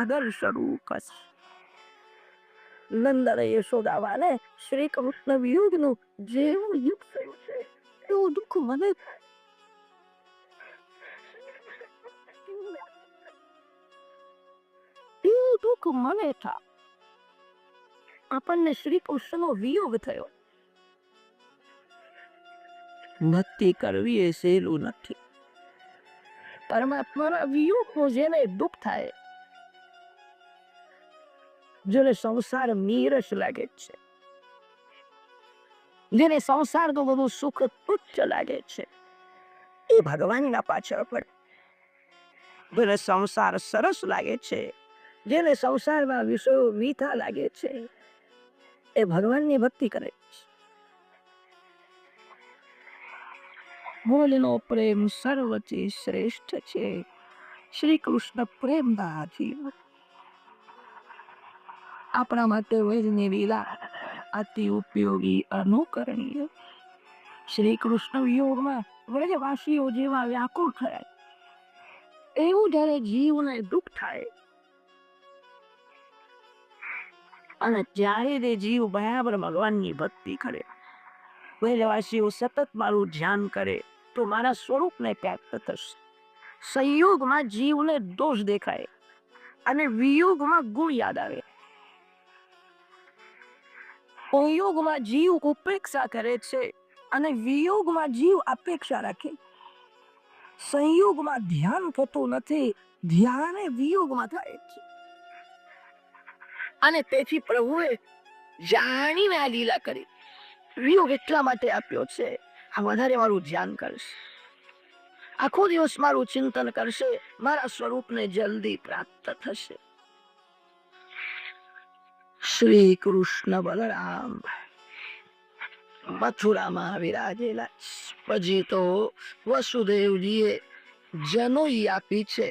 આગળ શરૂ કરશે. નંદ અને યશોદામાને શ્રી કૃષ્ણ વિયોગનું જેવું દુઃખ થયું છે એવું દુઃખ મને એવું દુઃખ મને થા. આપણને શ્રી કૃષ્ણનો વિયોગ થયો. ભક્તિ કરવી એ સહેલું નથી. પરમાત્માના વિયોગનું જેને દુઃખ થાય, જેને સંસાર નીરસ લાગે છે, જેને સંસારનું બધું સુખ તુચ્છ લાગે છે, એ ભગવાનના પાછળ પડે. જેને સંસાર સરસ લાગે છે, જેને સંસારમાં વિષયો મીઠા લાગે છે, એ ભગવાનની ભક્તિ કરે છે. મૂળનો પ્રેમ સર્વથી શ્રેષ્ઠ છે. શ્રી કૃષ્ણ પ્રેમના જીવ. આપણા માટે વેદની લીલા અતિ ઉપયોગી અનુકરણીય. શ્રી કૃષ્ણ વિયોગમાં વ્રજવાસીઓ જેવા વ્યાકુળ થયા, એવું જ્યારે જીવને દુઃખ થાય અને જ્યારે તે જીવ બરાબર ભગવાનની ભક્તિ કરે, વ્રજવાસીઓ સતત મારું ધ્યાન કરે તો મારા સ્વરૂપને પ્રાપ્ત થશે. સંયોગમાં જીવને દોષ દેખાય અને વિયોગમાં ગુણ યાદ આવે. સંયોગમાં જીવ ઉપેક્ષા કરે છે અને વિયોગમાં જીવ અપેક્ષા રાખે. સંયોગમાં ધ્યાન થતું નથી, ધ્યાને વિયોગમાં થાય છે. અને તેથી પ્રભુએ જાણીને આ લીલા કરી. વિયોગ એટલા માટે આપ્યો છે, આ વધારે મારું ધ્યાન કરશે, આખો દિવસ મારું ચિંતન કરશે, મારા સ્વરૂપને જલ્દી પ્રાપ્ત થશે. શ્રી કૃષ્ણ બલરામ મથુરામાં વિરાજેલા. પછી તો વસુદેવજીએ જનોઈ આપી છે.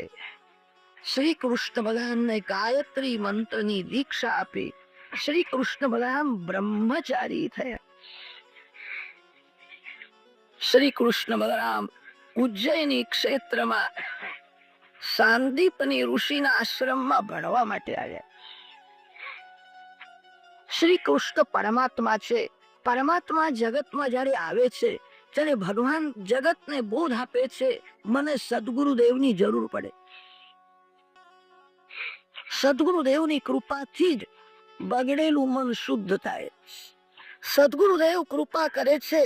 શ્રી કૃષ્ણ બલરામને ગાયત્રી મંત્રની દીક્ષા આપી. શ્રી કૃષ્ણ બલરામ બ્રહ્મચારી થયા. શ્રી કૃષ્ણ બલરામ ઉજ્જૈની ક્ષેત્રમાં સાંદીપની ઋષિના આશ્રમમાં ભણવા માટે આવ્યા. શ્રી કૃષ્ણ પરમાત્મા છે. પરમાત્મા જગતમાં જયારે આવે છે ત્યારે ભગવાન જગતને બોધ આપે છે, મને સદગુરુદેવની જરૂર પડે. સદગુરુદેવની કૃપાથી જ બગડેલું મન શુદ્ધ થાય. સદગુરુદેવ કૃપા કરે છે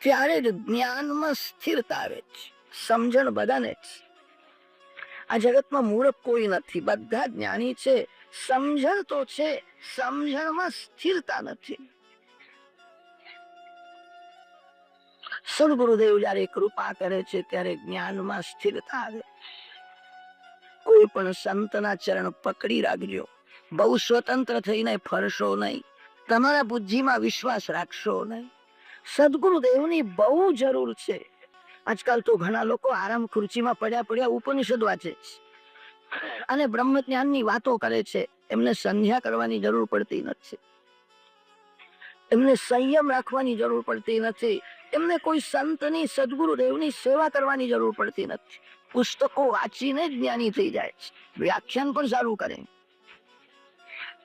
ત્યારે જ જ્ઞાનમાં સ્થિરતા આવે છે, સમજણ બધાને જ. આ જગતમાં મૂર્ખ કોઈ નથી, બધા જ્ઞાની છે. સમજણ તો છે, સમજણમાં સ્થિરતા નથી. સદગુરુદેવ જયારે કૃપા કરે છે ત્યારે જ્ઞાનમાં સ્થિરતા આવે. કોઈ પણ સંતના ચરણ પકડી રાખજો. બહુ સ્વતંત્ર થઈને ફરશો નહીં, તમારા બુદ્ધિમાં વિશ્વાસ રાખશો નહીં. સદગુરુદેવની બહુ જરૂર છે. આજકાલ તો ઘણા લોકો આરામ ખુરચીમાં પડ્યા પડ્યા ઉપનિષદ વાંચે છે અને બ્રહ્મ જ્ઞાનની વાતો કરે છે. એમને સંધ્યા કરવાની જરૂર પડતી નથી, એમને સંયમ રાખવાની જરૂર પડતી નથી, એમને કોઈ સંતની સદગુરુદેવની સેવા કરવાની જરૂર પડતી નથી. પુસ્તકો વાંચીને જ જ્ઞાની થઈ જાય છે, વ્યાખ્યાન પણ સારું કરે.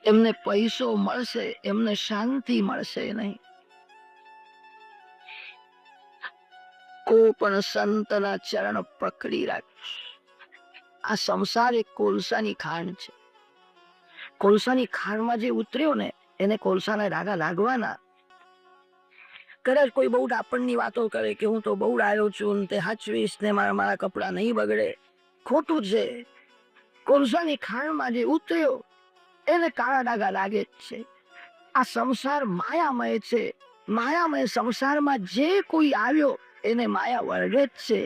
એમને પૈસો મળશે, એમને શાંતિ મળશે નહીં. કોઈ પણ સંતના ચરણ પકડી રાખશે. આ સંસાર એક કોલસાની ખાણ છે. કોલસાની ખાણમાં જે ઉતર્યો ને એને કોલસાના ડાઘા લાગવાના. કદાચ કોઈ બહુ ડાપણની વાતો કરે કે હું તો બહુ ડાયો છું, તે હાચવીશ ને મારા કપડા નહીં બગડે. ખોટું છે. કોલસાની ખાણમાં જે ઉતર્યો એને કાળા ડાઘા લાગે જ છે. આ સંસાર માયામય છે. માયામય સંસારમાં જે કોઈ આવ્યો એને માયા વળગે જ છે.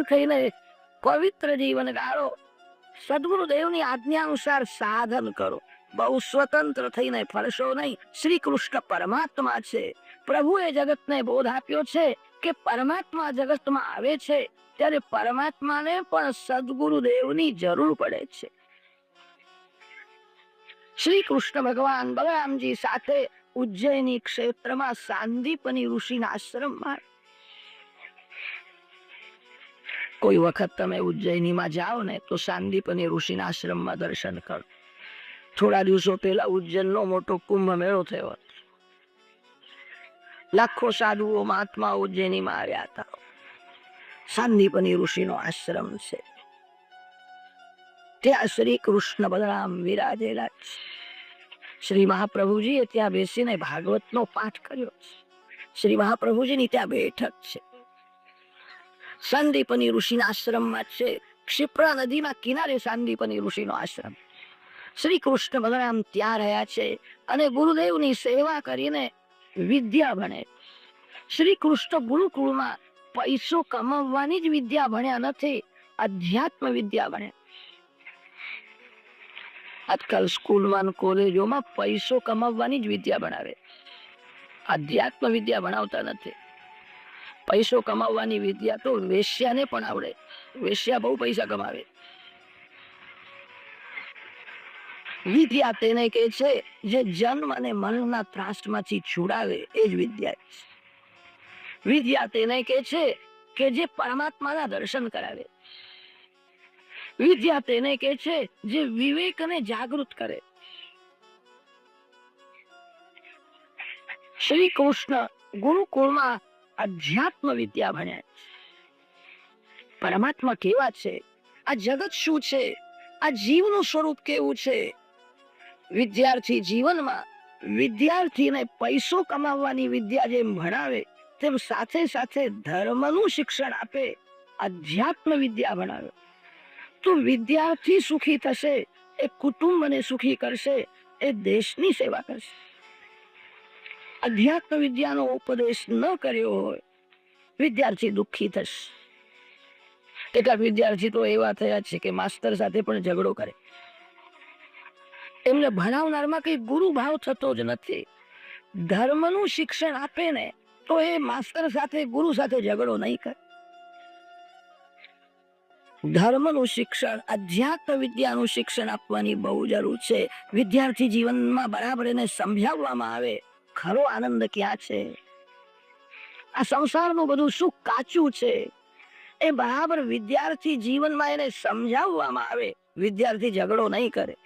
થઈને પવિત્ર જીવન ગાળો. સદગુરુદેવની આજ્ઞા અનુસાર સાધન કરો. બહુ સ્વતંત્ર થઈને ફરશો નહીં. શ્રી કૃષ્ણ પરમાત્મા છે. પ્રભુએ જગતને બોધ આપ્યો છે કે પરમાત્મા જગતમાં આવે છે ત્યારે પરમાત્માને પણ સદગુરુદેવની જરૂર પડે છે. શ્રી કૃષ્ણ ભગવાન બલરામજી સાથે ઉજ્જૈની ક્ષેત્રમાં સાંદીપની ઋષિના આશ્રમમાં કોઈ વખત તમે ઉજ્જૈનીમાં જાઓ ને તો સાંદીપની ઋષિના આશ્રમમાં દર્શન કરો. થોડા દિવસો પહેલા ઉજ્જૈનનો મોટો કુંભ મેળો થયો હતો. લાખો સાધુઓ મહાત્માઓ ઉજ્જૈનીમાં આવ્યા હતા. સાંદીપની ઋષિનો આશ્રમ છે. ત્યાં શ્રી કૃષ્ણ બલરામ વિરાજેલા છે. શ્રી મહાપ્રભુજીએ ત્યાં બેસીને ભાગવતનો પાઠ કર્યો છે. શ્રી મહાપ્રભુજીની ત્યાં બેઠક છે. સાંદીપની ઋષિના આશ્રમમાં છે. ક્ષિપ્રા નદીના કિનારે સાંદીપની ઋષિનો આશ્રમ. શ્રી કૃષ્ણ બલરામ ત્યાં રહ્યા છે અને ગુરુદેવની સેવા કરીને વિદ્યા ભણે. શ્રી કૃષ્ણ ગુરુકુળમાં પૈસો કમાવવાની જ વિદ્યા ભણ્યા નથી, અધ્યાત્મ વિદ્યા ભણ્યા. આજકાલ સ્કૂલમાં કોલેજોમાં પૈસો કમાવવાની જ વિદ્યા ભણાવે, અધ્યાત્મ વિદ્યા ભણાવતા નથી. પૈસો કમાવવાની વિદ્યા તો વેશ્યાને પણ આવડે. વેશ્યા બહુ પૈસા કમાવે. વિદ્યા તેને કે છે જે જન્મ અને મરણના ત્રાસમાંથી છોડાવે, એ જ વિદ્યા છે. વિદ્યા તેને કે છે કે જે પરમાત્માના દર્શન કરાવે. વિદ્યા તેને કે છે જે વિવેકને જાગૃત કરે. શ્રી કૃષ્ણ ગુરુકુળમાં અધ્યાત્મ વિદ્યા ભણ્યા. પરમાત્મા કેવા છે, આ જગત શું છે, આ જીવનું સ્વરૂપ કેવું છે. વિદ્યાર્થી જીવનમાં વિદ્યાર્થીને પૈસો કમાવવાની વિદ્યા જેમ ભણાવે તેમ સાથે સાથે ધર્મનું શિક્ષણ આપે, અધ્યાત્મ વિદ્યા ભણાવે. તો વિદ્યાર્થી સુખી થશે, એ કુટુંબને સુખી કરશે, એ દેશની સેવા કરશે. અધ્યાત્મ વિદ્યાનો ઉપદેશ ન કર્યો હોય વિદ્યાર્થી દુઃખી થશે. કેટલાક વિદ્યાર્થી તો એવા થયા છે કે માસ્તર સાથે પણ ઝઘડો કરે. એમને ભણાવનારમાં કઈ ગુરુ ભાવ થતો જ નથી. ધર્મનું શિક્ષણ આપે ને તો એ માસ્તર સાથે ગુરુ સાથે ઝઘડો નહીં કરે. ધર્મનું શિક્ષણ, અધ્યાત્મ વિદ્યાનું શિક્ષણ આપવાની બહુ જરૂર છે. વિદ્યાર્થી જીવનમાં બરાબર એને સમજાવવામાં આવે ખરો આનંદ ક્યાં છે, આ સંસારનું બધું સુખ કાચું છે, એ બરાબર વિદ્યાર્થી જીવનમાં એને સમજાવવામાં આવે. વિદ્યાર્થી ઝઘડો નહીં કરે.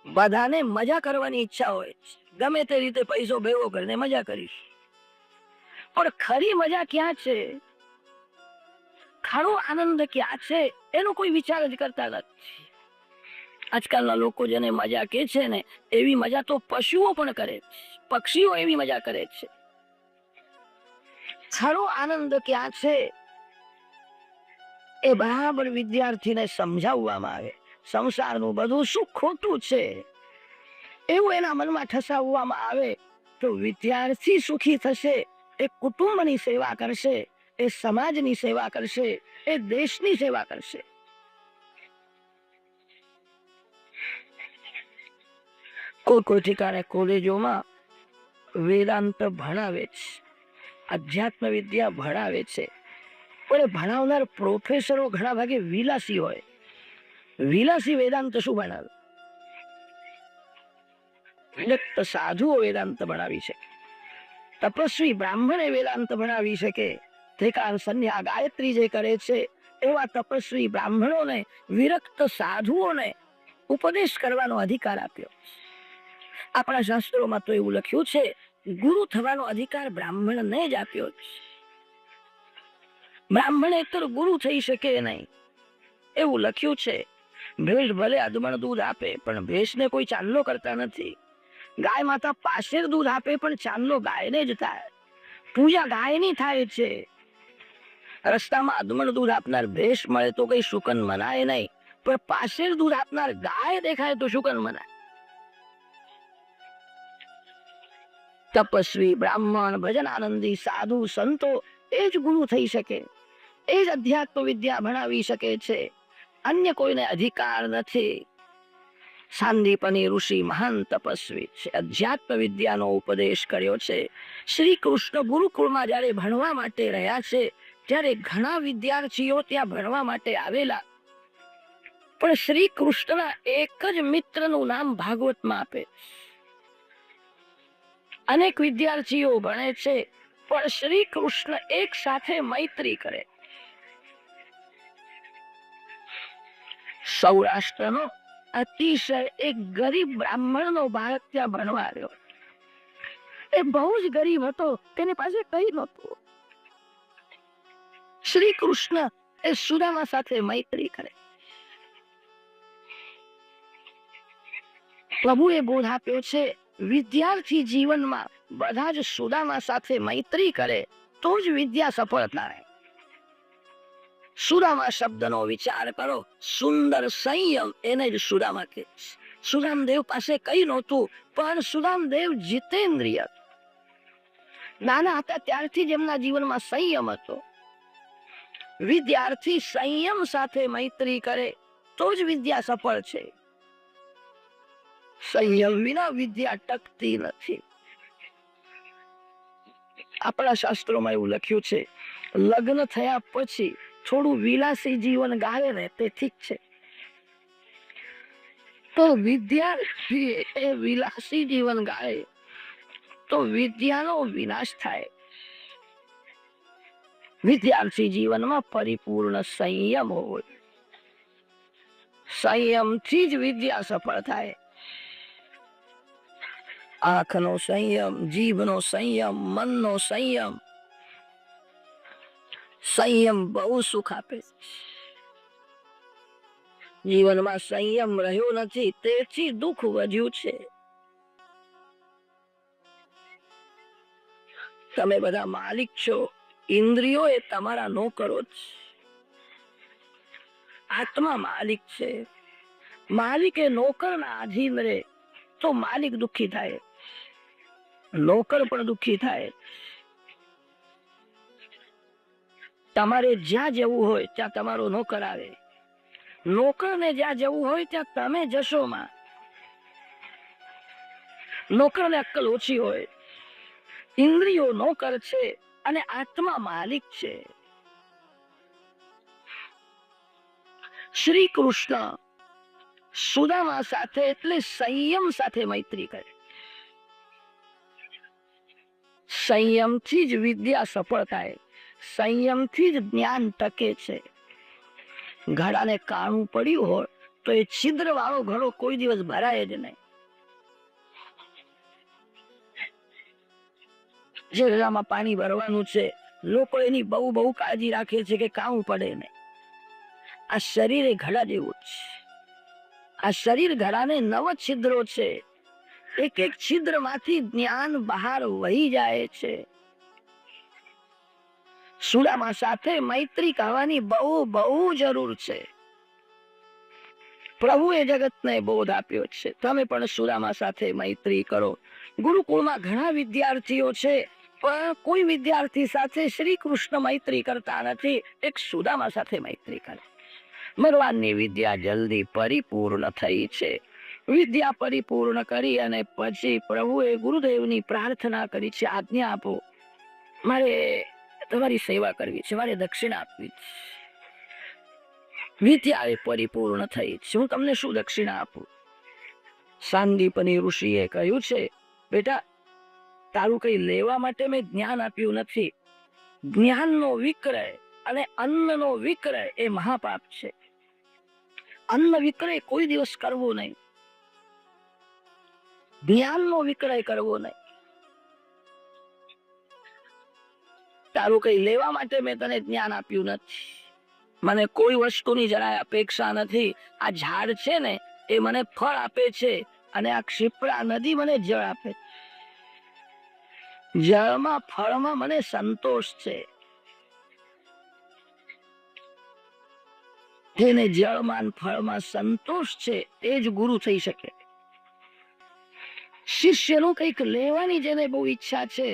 બધાને મજા કરવાની ઈચ્છા હોય, ગમે તે રીતે પૈસો ભેગો કરીને મજા કરીશ, પણ ખરી મજા ક્યાં છે, ખરો આનંદ ક્યાં છે, એનો કોઈ વિચાર જ કરતા નથી. આજકાલના લોકો જેને મજા કે છે ને, એવી મજા તો પશુઓ પણ કરે છે, પક્ષીઓ એવી મજા કરે છે. ખરો આનંદ ક્યાં છે એ બરાબર વિદ્યાર્થીને સમજાવવામાં આવે. સંસારનું બધું સુખ ખોટું છે એવું એના મનમાં ઠસાવવામાં આવે તો વિદ્યાર્થી સુખી થશે. એ કુટુંબની સેવા કરશે, એ સમાજની સેવા કરશે, એ દેશની સેવા કરશે. કોઈ ઠેકાણે કોલેજોમાં વેદાંત ભણાવે છે, અધ્યાત્મ વિદ્યા ભણાવે છે, પણ ભણાવનાર પ્રોફેસરો ઘણા ભાગે વિલાસી હોય. વિલાસી વેદાંત શું ભણાવે? વિરક્ત સાધુઓ વેદાંત ભણાવી શકે, તપસ્વી બ્રાહ્મણે વેદાંત ભણાવી શકે. ત્રિકાળ સંધ્યા ગાયત્રી જે કરે છે એવા તપસ્વી બ્રાહ્મણોને, વિરક્ત સાધુઓને ઉપદેશ કરવાનો અધિકાર આપ્યો. આપણા શાસ્ત્રોમાં તો એવું લખ્યું છે ગુરુ થવાનો અધિકાર બ્રાહ્મણને જ આપ્યો છે. બ્રાહ્મણેતર ગુરુ થઈ શકે નહીં એવું લખ્યું છે. ભેંસ ભલે અધમણ દૂધ આપે પણ ભેંસને કોઈ ચાંદલો કરતા નથી. ગાય માતા પાશેર દૂધ આપે પણ ચાંદલો ગાયને જ થાય. પૂજા ગાયની થાય છે. રસ્તામાં અધમણ દૂધ આપનાર ભેંસ મળે તો કઈ શુકન મનાય નહીં, પણ પાશેર દૂધ આપનાર ગાય દેખાય તો શુકન મનાય. તપસ્વી બ્રાહ્મણ, ભજન આનંદી, સાધુ, સંતો એ જ ગુરુ થઈ શકે, એ જ અધ્યાત્મ વિદ્યા ભણાવી શકે છે. અન્ય કોઈને અધિકાર નથી. સાંદીપની ઋષિ મહાન તપસ્વી છે, અધ્યાત્મ વિદ્યાનો ઉપદેશ કર્યો છે. શ્રી કૃષ્ણ ગુરુકુળમાં જયારે ભણવા માટે રહ્યા છે ત્યારે ઘણા વિદ્યાર્થીઓ ત્યાં ભણવા માટે આવેલા, પણ શ્રી કૃષ્ણના એક જ મિત્રનું નામ ભાગવતમાં આપે. અનેક વિદ્યાર્થીઓ ભણે છે પણ શ્રી કૃષ્ણ એક સાથે મૈત્રી કરે. સૌરાષ્ટ્રનો અતિશય એક ગરીબ બ્રાહ્મણનો બાળક ત્યાં ભણવા આવ્યો. એ બહુ જ ગરીબ હતો, તેની પાસે કઈ નહોતું. શ્રી કૃષ્ણ એ સુદામા સાથે મૈત્રી કરે. પ્રભુએ બોધ આપ્યો છે, વિદ્યાર્થી જીવનમાં બધા જ સુદામા સાથે મૈત્રી કરે તો જ વિદ્યા સફળ થાય. સુદામા શબ્દનો વિચાર કરો, સુંદર સંયમ એને જ સુદામા કહે. સુદામદેવ પાસે કઈ નહોતું, પણ સુદામદેવ જીતેન્દ્રિય. નાના હતા ત્યારથી જ એમના જીવનમાં સંયમ હતો. વિદ્યાર્થી સંયમ સાથે મૈત્રી કરે તો જ વિદ્યા સફળ છે. સંયમ વિના વિદ્યા ટકતી નથી. આપણા શાસ્ત્રોમાં એવું લખ્યું છે, લગ્ન થયા પછી થોડું વિલાસી જીવન ગાળે ને તે ઠીક છે, તો વિદ્યાર્થી એ વિલાસી જીવન ગાળે તો વિદ્યાનો વિનાશ થાય. વિદ્યાર્થી જીવનમાં પરિપૂર્ણ સંયમ હોય. સંયમથી જ વિદ્યા સફળ થાય. આંખનો સંયમ, જીભનો સંયમ, મનનો સંયમ. સંયમ બહુ સુખ આપે. જીવનમાં સંયમ રહ્યો નથી, તેથી દુઃખ વધ્યું છે. તમે બધા માલિક છો, ઇન્દ્રિયો એ તમારા નોકરો જ. આત્મા માલિક છે. માલિક એ નોકરના આધીન રહે તો માલિક દુઃખી થાય, નોકર પણ દુઃખી થાય. તમારે જ્યાં જવું હોય ત્યાં તમારો નોકર આવે, નોકરને જ્યાં જવું હોય ત્યાં તમે જશો માં. નોકરને અક્કલ ઓછી હોય. ઇન્દ્રિયો નોકર છે અને આત્મા માલિક છે. શ્રી કૃષ્ણ સુદામા સાથે એટલે સંયમ સાથે મૈત્રી કરે. સંયમથી જ વિદ્યા સફળ થાય, સંયમથી જ જ્ઞાન ટકે છે. ઘડાને કાણું પડ્યું હોય તો એ છિદ્ર વાળો ઘડો કોઈ દિવસ ભરાય જ નહીં. જે ઘડામાં પાણી ભરવાનું છે, લોકો એની બહુ બહુ કાળજી રાખે છે કે કાણું પડે નહીં. આ શરીર એ ઘડા જેવું છે. આ શરીર ઘડાને 9 છિદ્રો છે. એક એક છિદ્ર માંથી જ્ઞાન બહાર વહી જાય છે. સુદામા સાથે મૈત્રી કરવાની બહુ બહુ જરૂર છે. પ્રભુએ જગતને બોધ આપ્યો છે, તમે પણ સુદામા સાથે મૈત્રી કરો. ગુરુકુળમાં ઘણા વિદ્યાર્થીઓ છે, પણ કોઈ વિદ્યાર્થી સાથે શ્રી કૃષ્ણ મૈત્રી કરતા નથી. એક સુદામા સાથે મૈત્રી કરે. ભગવાનની વિદ્યા જલ્દી પરિપૂર્ણ થઈ છે. વિદ્યા પરિપૂર્ણ કરી અને પછી પ્રભુએ ગુરુદેવની પ્રાર્થના કરી છે, આજ્ઞા આપો, મારે તમારી સેવા કરવી છે, મારે દક્ષિણા આપવી છે. વિદ્યા એ પરિપૂર્ણ થઈ છે, હું તમને શું દક્ષિણા આપું? સાંદીપની ઋષિએ કહ્યું છે, બેટા તારું કઈ લેવા માટે મેં જ્ઞાન આપ્યું નથી. જ્ઞાનનો વિક્રય અને અન્નનો વિક્રય એ મહાપાપ છે. અન્ન વિક્રય કોઈ દિવસ કરવો નહીં, જ્ઞાનનો વિક્રય કરવો નહીં. તારું કઈ લેવા માટે મેં તને જ્ઞાન આપ્યું નથી. મને કોઈ વસ્તુની જરાય અપેક્ષા નથી. આ ઝાડ છે ને એ મને ફળ આપે છે અને આ ક્ષિપ્રા નદી મને જળ આપે છે. જળમાં ફળમાં મને સંતોષ છે. જેને જળમાં ફળમાં સંતોષ છે તે જ ગુરુ થઈ શકે. શિષ્યનું કંઈક લેવાની જેને બહુ ઈચ્છા છે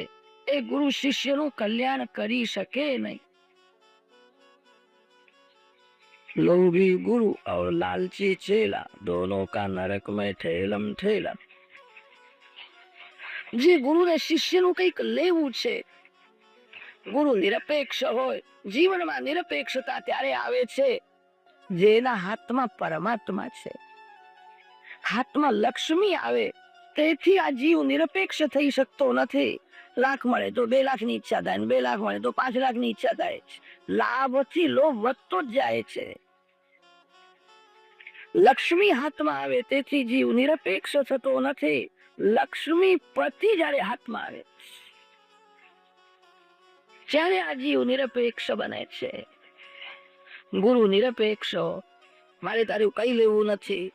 એ ગુરુ શિષ્યનું કલ્યાણ કરી શકે નહીં. लोभी गुरु और लालची चेला दोनों का नरक में ठेलम ठेला. જે ગુરુને શિષ્યનું કંઈક લેવું છે, ગુરુ નિરપેક્ષ હોય. જીવનમાં નિરપેક્ષતા ત્યારે આવે છે જેના હાથમાં પરમાત્મા છે, હાથમાં લક્ષ્મી આવે. તેથી આ જીવ નિરપેક્ષ થઈ શકતો નથી. લાખ મળે તો 2 લાખની ઈચ્છા થાય, 2 લાખ મળે તો 5 લાખની ઈચ્છા થાય. લાભથી લોભ વધતો જ જાય છે. લક્ષ્મી હાથમાં આવે તેથી જીવ નિરપેક્ષ થતો નથી. લક્ષ્મી પતિ જ્યારે હાથમાં આવે ત્યારે આ જીવ નિરપેક્ષ બને છે. ગુરુ નિરપેક્ષ, મારે તારું કઈ લેવું નથી,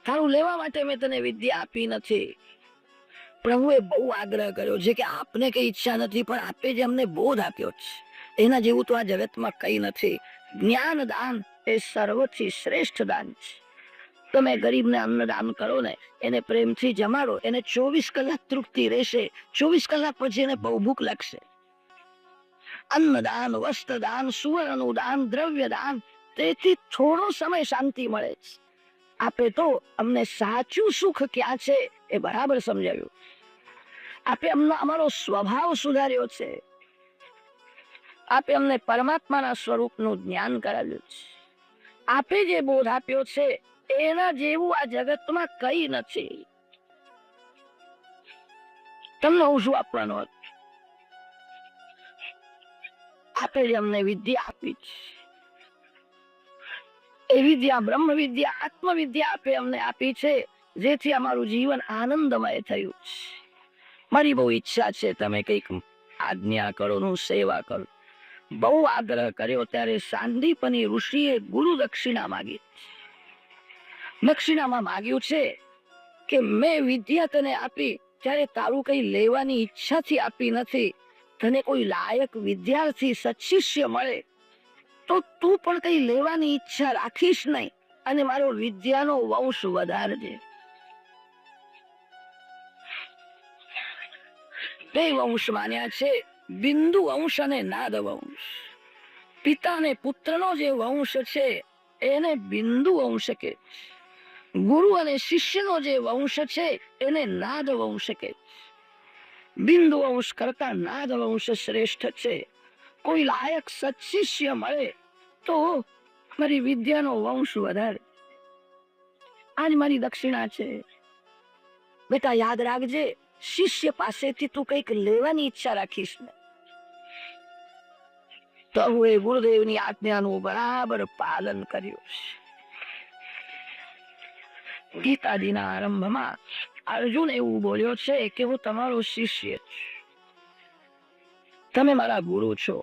તારું લેવા માટે મેં તને વિદ્યા આપી નથી. પ્રભુએ બહુ આગ્રહ કર્યો છે કે આપને કઈ ઈચ્છા નથી, પણ આપે જે અમને બોધ આપ્યો છે એના જેવું તો આ જગતમાં કઈ નથી. જ્ઞાન દાન એ સર્વથી શ્રેષ્ઠ દાન છે. તમે ગરીબને અન્નદાન કરો ને, એને પ્રેમથી જમાડો, એને 24 કલાક તૃપ્તિ રહેશે. 24 કલાક પછી એને બહુ ભૂખ લાગશે. અન્નદાન, વસ્ત્રદાન, સુવર્ણનું દાન, દ્રવ્ય દાન, તેથી થોડો સમય શાંતિ મળે છે. આપે તો અમને સાચું સુખ ક્યાં છે એ બરાબર સમજાવ્યું. આપે અમને અમારો સ્વભાવ સુધાર્યો છે. આપે અમને પરમાત્માના સ્વરૂપનું જ્ઞાન કરાવ્યું છે. આપે જે બોધ આપ્યો છે એના જેવું આ જગતમાં કઈ નથી. તમને હું શું આપવાનો હતો? આપે જે અમને વિદ્યા આપી છે એ વિદ્યા, બ્રહ્મ વિદ્યા, આત્મવિદ્યા આપે અમને આપી છે, જેથી અમારું જીવન આનંદમય થયું છે. મારી બહુ ઈચ્છા છે તમે કઈક આજ્ઞા કરો, હું સેવા કરું. બહુ આગ્રહ કર્યો ત્યારે સાંદીપની ઋષિએ ગુરુ દક્ષિણા માગી. દક્ષિણામાં માગ્યું છે કે મેં વિદ્યા તને આપી ત્યારે તારું કઈ લેવાની ઈચ્છાથી આપી નથી. તને કોઈ લાયક વિદ્યાર્થી સત્શિષ્ય મળે તો તું પણ કઈ લેવાની ઈચ્છા રાખીશ નહીં અને મારો વિદ્યાનો વંશ વધારજે. બે વંશ માન્યા છે, બિંદુ વંશ અને નાદ વંશ. પિતા અને પુત્રનો જે વંશ છે એને બિંદુ વંશ કે. ગુરુ અને શિષ્યનો જે વંશ છે એને નાદ વંશ કે. બિંદુ વંશ કરતા નાદ વંશ શ્રેષ્ઠ છે. કોઈ લાયક સત્શિષ્ય મળે તો મારી વિદ્યાનો વંશ વધારે. આજ મારી દક્ષિણા છે. બેટા યાદ રાખજે, શિષ્ય પાસેથી તું કઈક લેવાની ઈચ્છા રાખીશ ને તો હું એ ગુરુદેવની આજ્ઞાનું બરાબર પાલન કર્યું છે. ગીતાજીના આરંભમાં અર્જુન એવું બોલ્યો છે કે હું તમારો શિષ્ય છું, તમે મારા ગુરુ છો.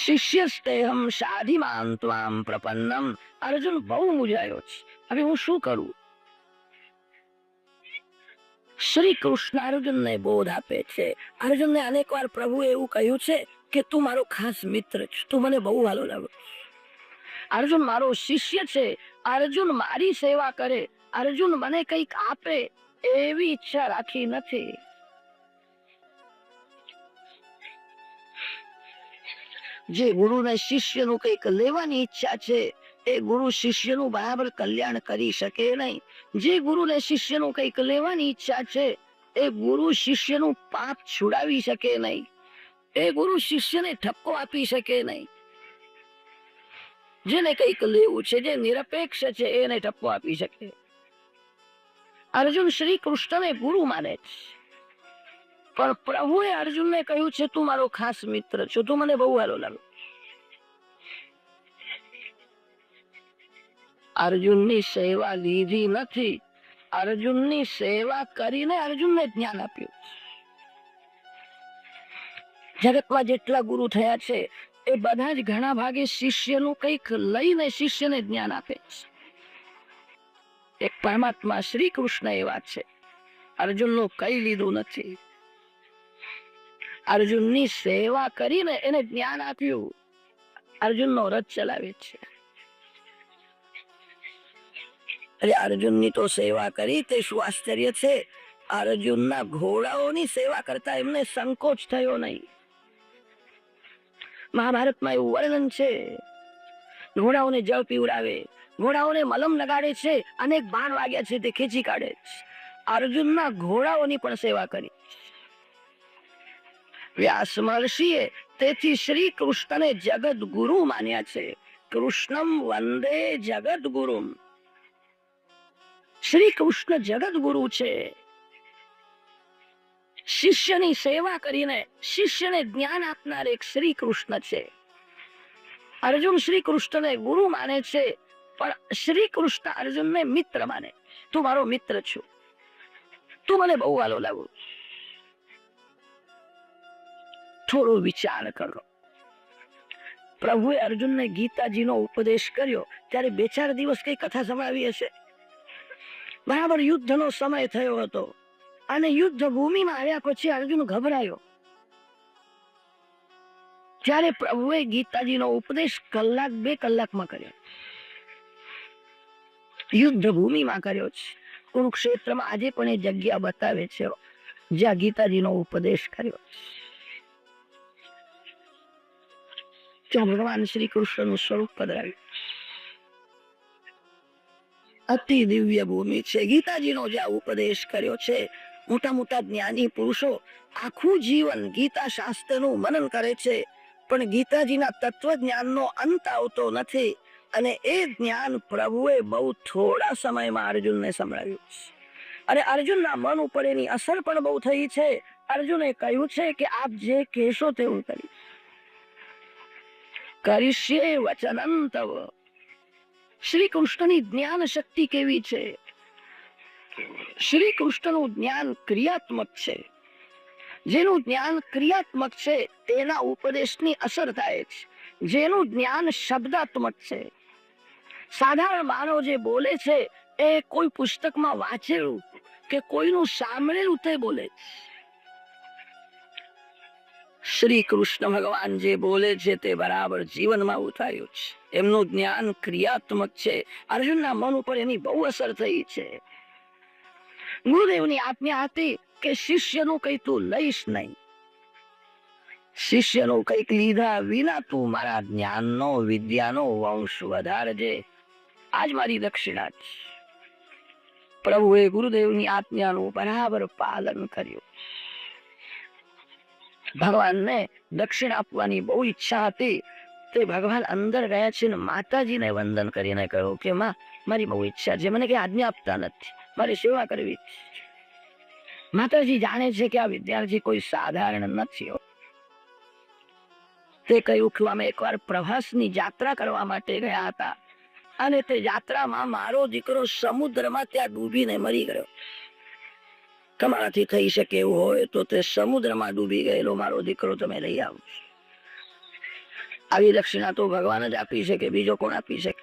શિષ્યસ્તેહમ સાધિમાન ત્વામ પ્રપન્નમ. અર્જુન બહુ મૂંઝાયો છે, હવે હું શું કરું? શ્રી કૃષ્ણ અર્જુનને બોધ આપે છે. અર્જુનને અનેક વાર પ્રભુએ એવું કહ્યું છે કે તું મારો ખાસ મિત્ર છે, તું મને બહુ વાલો લાગો. અર્જુન મારો શિષ્ય છે, અર્જુન મારી સેવા કરે, અર્જુન મને કંઈક આપે એવી ઈચ્છા રાખી નથી. જે ગુરુને શિષ્યનું કંઈક લેવાની ઈચ્છા છે એ ગુરુ શિષ્યનું બરાબર કલ્યાણ કરી શકે નહીં. જે ગુરુને શિષ્યનું કંઈક લેવાની ઈચ્છા છે એ ગુરુ શિષ્યનું પાપ છોડાવી શકે નહીં. એ ગુરુ શિષ્યને ઠપકો આપી શકે નહીં. જેને કંઈક લેવું છે, જે નિરપેક્ષ છે એને ઠપકો આપી શકે. અર્જુન શ્રી કૃષ્ણને ગુરુ માને છે, પણ પ્રભુએ અર્જુનને કહ્યું છે તું મારો ખાસ મિત્ર છો, તું મને બહુ સારો લાગે. અર્જુનની સેવા લીધી નથી, અર્જુનની સેવા કરીને અર્જુનને જ્ઞાન આપ્યું. જગતમાં જેટલા ગુરુ થયા છે એ બધા જ ઘણા ભાગે શિષ્યનું કંઈક લઈને શિષ્યને જ્ઞાન આપે છે. એક પરમાત્મા શ્રી કૃષ્ણ એવા છે, અર્જુનનું કઈ લીધું નથી. અર્જુનની સેવા કરીને એને જ્ઞાન આપ્યું. અર્જુનનો રથ ચલાવે છે. અરે અર્જુનની તો સેવા કરી તે શું આશ્ચર્ય છે. અર્જુનના ઘોડાઓની સેવા કરતા એમને સંકોચ થયો નહીં. મહાભારતમાં એવું વર્ણન છે, ઘોડાઓને જળ પીવડાવે, ઘોડાઓને મલમ લગાડે છે, અનેક બાણ વાગ્યા છે તે ખેંચી કાઢે છે. અર્જુનના ઘોડાઓની પણ સેવા કરી. વ્યાસ મહર્ષિએ તેથી શ્રી કૃષ્ણને જગત ગુરુ માન્યા છે. કૃષ્ણમ વંદે જગત ગુરુમ. શ્રી કૃષ્ણ જગત ગુરુ છે. શિષ્યની સેવા કરીને શિષ્યને જ્ઞાન આપનાર એક શ્રી કૃષ્ણ છે. અર્જુન શ્રી કૃષ્ણને ગુરુ માને છે, પણ શ્રી કૃષ્ણ અર્જુનને મિત્ર માને. તું મારો મિત્ર છો, તું મને બહુ વાલો લાગુ. થોડો વિચાર કરો. પ્રભુએ અર્જુનને ગીતાજીનો ઉપદેશ કર્યો ત્યારે 2-4 દિવસ કઈ કથા સંભળાવી હશે. બરાબર યુદ્ધનો સમય થયો હતો અને યુદ્ધ ભૂમિમાં આવ્યા પછી અર્જુન ગભરાયો. ત્યારે પ્રભુએ ગીતાજીનો ઉપદેશ 1-2 કલાકમાં કર્યો. યુદ્ધ ભૂમિમાં કર્યો છે. કુરુક્ષેત્રમાં આજે પણ એ જગ્યા બતાવે છે જ્યાં ગીતાજીનો ઉપદેશ કર્યો. ત્યાં ભગવાન શ્રી કૃષ્ણનું સ્વરૂપ પધરાવ્યું. અતિ દિવ્ય ભૂમિ છે. ગીતાજીનો જ્યાં ઉપદેશ કર્યો છે, મોટા મોટા જ્ઞાની પુરુષો આખું જીવન ગીતા શાસ્ત્રનું મનન કરે છે, પણ ગીતાજીના તત્વજ્ઞાનનો અંત આવતો નથી. અને એ જ્ઞાન પ્રભુએ બહુ થોડા સમયમાં અર્જુનને સંભળાવ્યું. અને અર્જુનના મન ઉપર એની અસર પણ બહુ થઈ છે. અર્જુને કહ્યું છે કે આપ જે કહેશો તેવું કરીશ. કરીશ્યે વચનં તવ. શ્રી કૃષ્ણની જ્ઞાન શક્તિ કેવી છે? શ્રી કૃષ્ણનું જ્ઞાન ક્રિયાત્મક છે. જેનું જ્ઞાન ક્રિયાત્મક છે તેના ઉપદેશની અસર થાય છે. જેનું જ્ઞાન શબ્દાત્મક છે, સાધારણ માનવ જે બોલે છે એ કોઈ પુસ્તકમાં વાંચેલું કે કોઈનું સાંભળેલું તે બોલે છે. શ્રી કૃષ્ણ ભગવાન જે બોલે છે તે બરાબર જીવનમાં ઉતાર્યું છે. એમનું જ્ઞાન ક્રિયાત્મક છે. અર્જુનના મન ઉપર એની બહુ અસર થઈ છે. ગુરુદેવની આજ્ઞા હતી કે શિષ્યનું કઈ તું લઈશ નહીં. શિષ્યનું કઈક લીધા વિના તું મારા જ્ઞાનનો વિદ્યાનો વંશ વધારજે. આજ મારી દક્ષિણા છે. પ્રભુએ ગુરુદેવની આજ્ઞાનું બરાબર પાલન કર્યું. ભગવાનને દક્ષિણા આપવાની બહુ ઈચ્છા હતી. તે ભગવાન અંદર ગયા છે ને માતાજીને વંદન કરીને કહ્યું કે માં, મારી બહુ ઈચ્છા છે, મને કઈ આજ્ઞા આપતા નથી, મારી સેવા કરવી. માતાજી જાણે છે કે આ વિદ્યાર્થી કોઈ સાધારણ નથી. તે કહ્યું કે અમે એકવાર પ્રભાસની યાત્રા કરવા માટે ગયા હતા અને તે યાત્રામાં મારો દીકરો સમુદ્રમાં ત્યાં ડૂબીને મરી ગયો. તમારાથી થઈ શકે એવું હોય તો તે સમુદ્રમાં ડૂબી ગયેલો મારો દીકરો તમે લઈ આવો. આવી દક્ષિણા તો ભગવાન જ આપી શકે, બીજો કોણ આપી શકે?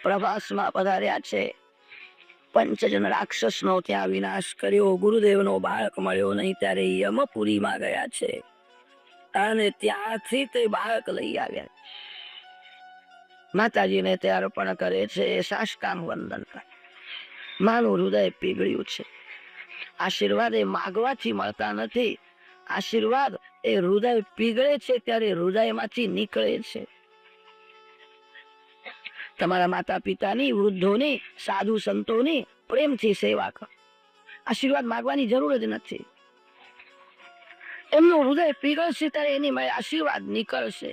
પ્રભાસમાં પધાર્યા છે. પંચજન રાક્ષસનો ત્યાં વિનાશ કર્યો. ગુરુદેવનો બાળક મળ્યો નહીં ત્યારે યમપુરીમાં ગયા છે અને ત્યાંથી તે બાળક લઈ આવ્યા. માતાજીને તે અર્પણ કરે છે, સાષ્ટાંગ વંદન કરે. માનું હૃદય પીગળ્યું છે. આશીર્વાદ એ માગવાથી મળતા નથી. આશીર્વાદ એ હૃદય પીગળે છે ત્યારે હૃદયમાંથી નીકળે છે. તમારા માતા પિતાની, વૃદ્ધોની, સાધુ સંતોની પ્રેમથી સેવા કરો. આશીર્વાદ માગવાની જરૂર જ નથી. એમનું હૃદય પીગળશે ત્યારે એની મેળે આશીર્વાદ નીકળશે.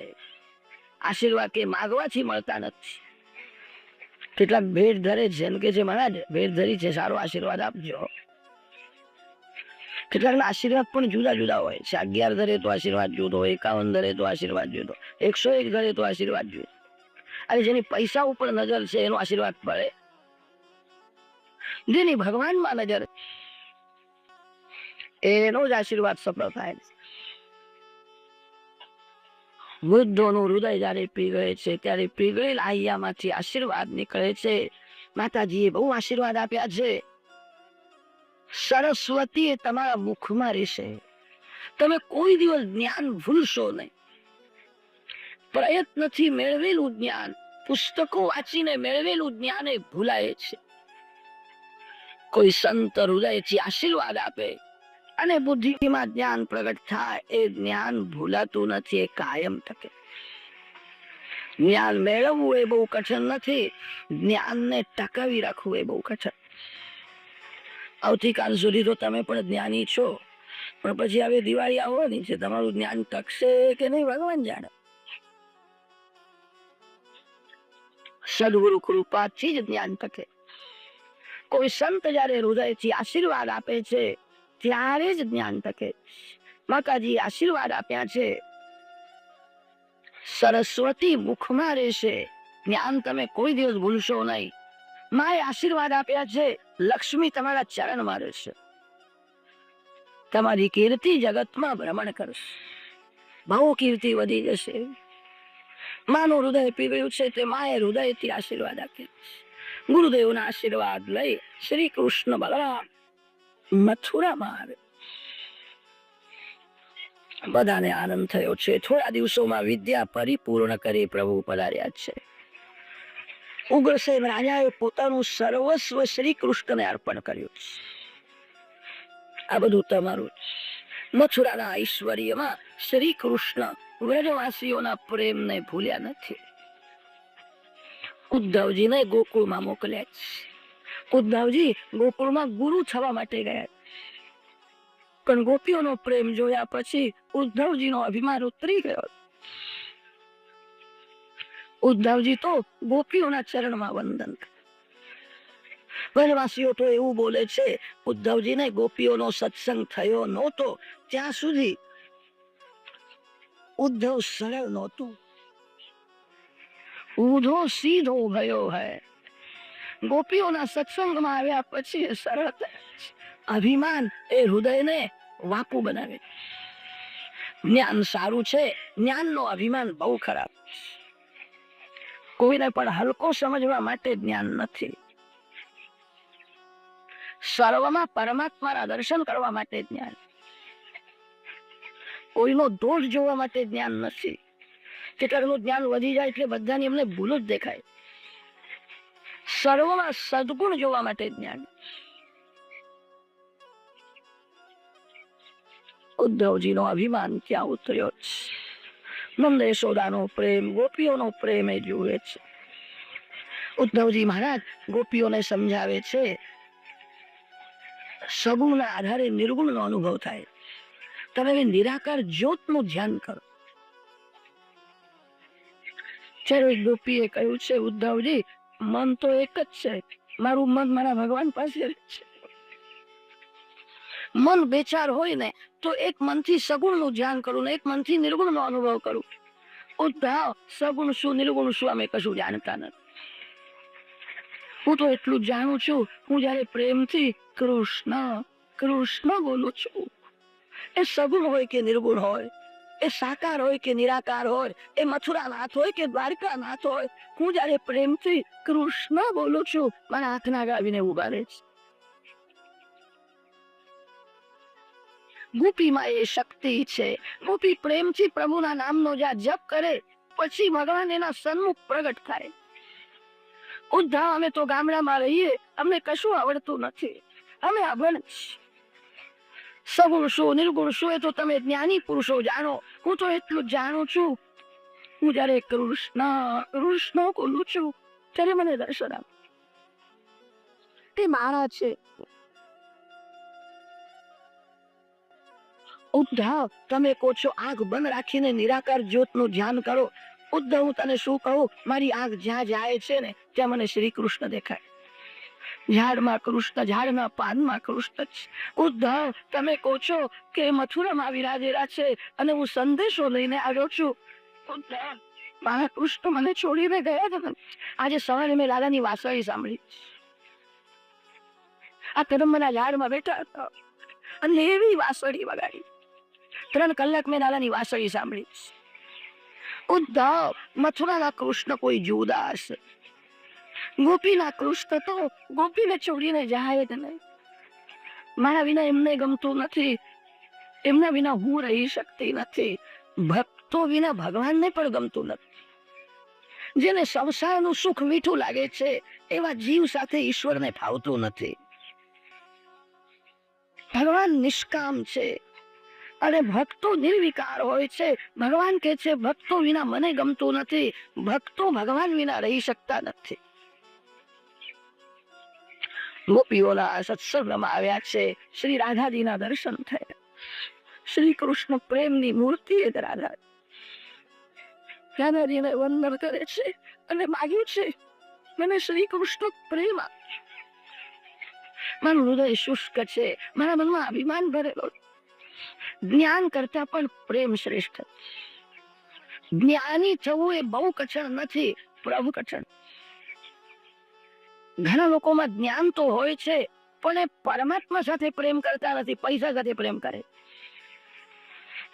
આશીર્વાદ કે માગવાથી મળતા નથી. કેટલાક ભેટ ધરે છે એમ કે છે, મહારાજ ભેટ ધરી છે, સારો આશીર્વાદ આપજો. કેટલાકના આશીર્વાદ પણ જુદા જુદા હોય છે. 11 ધરે તો આશીર્વાદ જુદો, 51 ધરે તો આશીર્વાદ જુદો, 101 ધરે તો આશીર્વાદ જુદો. અને જેની પૈસા ઉપર નજર છે એનો આશીર્વાદ પડે. જેની ભગવાનમાં નજર એનો જ આશીર્વાદ સફળ થાય. વૃદ્ધોનું હૃદય જયારે પીગળે છે ત્યારે પીગળેલ આહ્યામાંથી આશીર્વાદ નીકળે છે. માતાજીએ બહુ આશીર્વાદ આપ્યા છે. સરસ્વતી એ તમારા મુખમાં રહેશે. તમે કોઈ દિવસ જ્ઞાન ભૂલશો નહીં. પ્રયત્નથી મેળવેલું જ્ઞાન, પુસ્તકો વાંચીને મેળવેલું જ્ઞાન એ ભૂલાય છે. કોઈ સંત હૃદયથી આશીર્વાદ આપે અને બુદ્ધિમાં જ્ઞાન પ્રગટ થાય, એ જ્ઞાન ભૂલાતું નથી, એ કાયમ ટકે. જ્ઞાન મેળવવું એ બહુ કઠણ નથી, જ્ઞાનને ટકાવી રાખવું એ બહુ કઠણ. આવતીકાલ સુધી તો તમે પણ જ્ઞાની છો, પણ પછી હવે દિવાળી આવવાની છે, તમારું જ્ઞાન ટકશે કે નહીં ભગવાન જાણે. સદગુરુ કૃપાથી જ જ્ઞાન ટકે. કોઈ સંત જયારે હૃદયથી આશીર્વાદ આપે છે ત્યારે જ જ્ઞાન ટકે. માતાજી આશીર્વાદ આપ્યા છે. સરસ્વતી મુખમાં રહેશે. જ્ઞાન તમે કોઈ દિવસ ભૂલશો નહીં. માએ આશીર્વાદ આપ્યા છે, લક્ષ્મી તમારા ચરણમાં રહેશે, તમારી કીર્તિ જગતમાં ભ્રમણ કરશે, બહુ કીર્તિ વધી જશે. માનું હૃદય પીવડ્યું છે તે માએ હૃદયથી આશીર્વાદ આપ્યા. ગુરુદેવના આશીર્વાદ લઈ શ્રી કૃષ્ણ બલરામ મથુરામાં આવે. બધાને આનંદ થયો છે. થોડા દિવસોમાં વિદ્યા પરિપૂર્ણ કરી પ્રભુ પધાર્યા છે. ઉગ્રસેન રાજાએ પોતાનું સર્વસ્વ શ્રી કૃષ્ણને અર્પણ કર્યું છે. આ બધું તમારું. મથુરાના ઐશ્વર્યમાં શ્રી કૃષ્ણ વ્રજવાસીઓના પ્રેમને ભૂલ્યા નથી. ઉદ્ધવજીને ગોકુળમાં મોકલ્યા છે. ઉદ્ધવજી ગોકુળમાં ગુરુ થવા માટે ગયા, પણ ગોપીઓનો પ્રેમ જોયા પછી ઉદ્ધવજીનો અભિમાન ઉતરી ગયો. ઉદ્ધવજી તો ગોપીઓના ચરણમાં વંદન કરે. વનવાસીઓ તો એવું બોલે છે, ઉદ્ધવજીને ગોપીઓનો સત્સંગ થયો નહોતો ત્યાં સુધી ઉદ્ધવ સરળ નહોતું, ઊંધો સીધો ગયો હૈ. ગોપીઓના સત્સંગમાં આવ્યા પછી એ સરળ થયા. અભિમાન એ હૃદયને વાપુ બનાવે. જ્ઞાન સારું છે, જ્ઞાનનો અભિમાન બહુ ખરાબ. કોઈને પણ હલકો સમજવા માટે જ્ઞાન નથી. સર્વમાં પરમાત્માના દર્શન કરવા માટે જ્ઞાન. કોઈનો દોષ જોવા માટે જ્ઞાન નથી. કેટલાકનું જ્ઞાન વધી જાય એટલે બધાની એમને ભૂલ જ દેખાય. સર્વમાં સદગુણ જોવા માટે જ્ઞાન. ઉદ્ધવજીનો અભિમાન ત્યાં ઉતર્યો છે. નંદ યશોદાનો પ્રેમ, ગોપીઓનો પ્રેમ એ જુએ છે. ઉદ્ધવજી મહારાજ ગોપીઓને સમજાવે છે, સગુણના આધારે નિર્ગુણનો અનુભવ થાય. તમે નિરાકાર જ્યોતનું ધ્યાન કરો. ત્યારે ગોપીએ કહ્યું છે, ઉદ્ધવજી મન તો એક જ છે, મારું મન મારા ભગવાન પાસે છે. મન બેચાર હોય ને તો એક મનથી સગુણનું ધ્યાન કરું ને એક મનથી નિર્ગુણનો અનુભવ કરું. ઉદ્ધવ સગુણ શું નિર્ગુણ શું અમે કશું જાણતા નથી. હું તો એટલું જાણું છું, હું જયારે પ્રેમથી કૃષ્ણ કૃષ્ણ બોલું છું, એ સગુણ હોય કે નિર્ગુણ હોય, એ સાકાર હોય કે નિરાકાર હોય, એ મથુરાનાથ હોય કે દ્વારકાનાથ હોય, હું જયારે પ્રેમથી કૃષ્ણ બોલું છું, મારા હાથના ગાવીને ઉભા રહે છે. ગોપીમાં એ શક્તિ છે. ગોપી પ્રેમથી પ્રભુના નામનો જ્યાં જપ કરે પછી ભગવાન એના સન્મુખ પ્રગટ થાય. ઉદ્ધવ અમે તો ગામડામાં રહીએ, અમને કશું આવડતું નથી, અમે અભણ છીએ. સગુણ શું નિર્ગુણ શું એ તો તમે જ્ઞાની પુરુષો જાણો. હું તો એટલું જ જાણું છું, હું જયારે કૃષ્ણ કૃષ્ણ બોલું છું ત્યારે મને દર્શન આપે. તે મારા છે. ઉદ્ધવ તમે કહો છો આંખ બંધ રાખીને નિરાકાર જ્યોતનું ધ્યાન કરો. ઉદ્ધવ હું તને શું કહું, મારી આંખ જ્યાં જાય છે ને ત્યાં મને શ્રી કૃષ્ણ દેખાય. ઝાડમાં કૃષ્ણ, ઝાડના પાનમાં કૃષ્ણ છે. ઉદ્ધવ તમે કહો છો કે મથુરામાં વિરાજેલા છે અને હું સંદેશો લઈને આવ્યો છું. ઉદ્ધવ મારા કૃષ્ણ મને છોડીને ગયા હતા. આજે સવારે મેં લાલાની વાસળી સાંભળી. આ કદમના ઝાડમાં બેઠા હતા અને એવી વાસળી વગાડી. 3 કલાક મેં લાલાની વાસળી સાંભળી. ઉદ્ધવ મથુરાના કૃષ્ણ કોઈ જુદા હશે. ગોપીના કૃષ્ણ તો ગોપીને છોડીને જાય જ નહીં. મારા વિના એમને ગમતું નથી, એમના વિના હું રહી શકતી નથી. ભક્તો વિના ભગવાનને પણ ગમતું નથી. જેને સંસારનું સુખ મીઠું લાગે છે એવા જીવ સાથે ઈશ્વરને ફાવતું નથી. ભગવાન નિષ્કામ છે અને ભક્તો નિર્વિકાર હોય છે. ભગવાન કહે છે ભક્તો વિના મને ગમતું નથી, ભક્તો ભગવાન વિના રહી શકતા નથી. ગોપીઓના સત્સંગમાં આવ્યા છે. શ્રી રાધાજીના દર્શન થયા. શ્રી કૃષ્ણ પ્રેમની મૂર્તિ એ રાધા. રાધાજીને વંદન કરે છે અને માગ્યું છે મને શ્રી કૃષ્ણ પ્રેમ આપ. મારું હૃદય શુષ્ક છે, મારા મનમાં અભિમાન ભરેલો. જ્ઞાન કરતા પણ પ્રેમ શ્રેષ્ઠ. જ્ઞાની થવું એ બહુ કઠણ નથી, પ્રભુ કઠણ. ઘણા લોકોમાં જ્ઞાન તો હોય છે પણ એ પરમાત્મા સાથે પ્રેમ કરતા નથી, પૈસા સાથે પ્રેમ કરે.